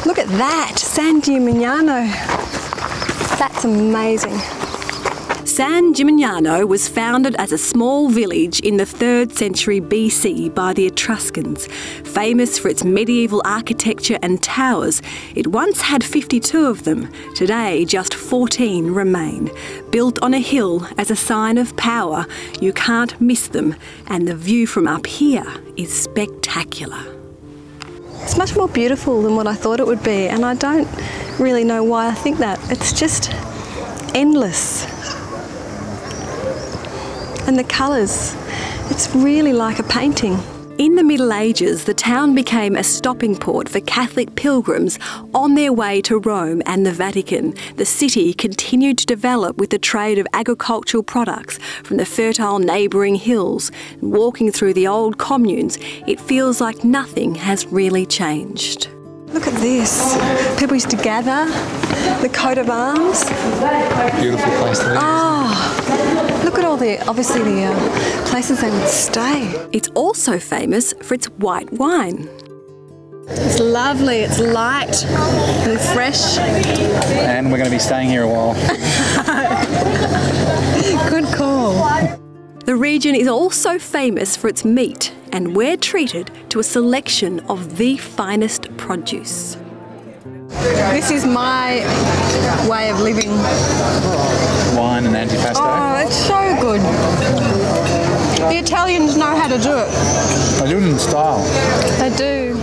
Look at that, San Gimignano. That's amazing. San Gimignano was founded as a small village in the 3rd century BC by the Etruscans. Famous for its medieval architecture and towers, it once had 52 of them. Today, just 14 remain. Built on a hill as a sign of power, you can't miss them, and the view from up here is spectacular. It's much more beautiful than what I thought it would be, and I don't really know why I think that. It's just endless. And the colours, it's really like a painting. In the Middle Ages, the town became a stopping port for Catholic pilgrims on their way to Rome and the Vatican. The city continued to develop with the trade of agricultural products from the fertile neighbouring hills. Walking through the old communes, it feels like nothing has really changed. Look at this. People used to gather, the coat of arms. Beautiful place to live. Oh, look at all obviously the places they would stay. It's also famous for its white wine. It's lovely, it's light and fresh. And we're going to be staying here a while. Good call. The region is also famous for its meat, and we're treated to a selection of the finest produce. This is my way of living. Wine and antipasto. Oh, it's so good. The Italians know how to do it. They do it in style. They do.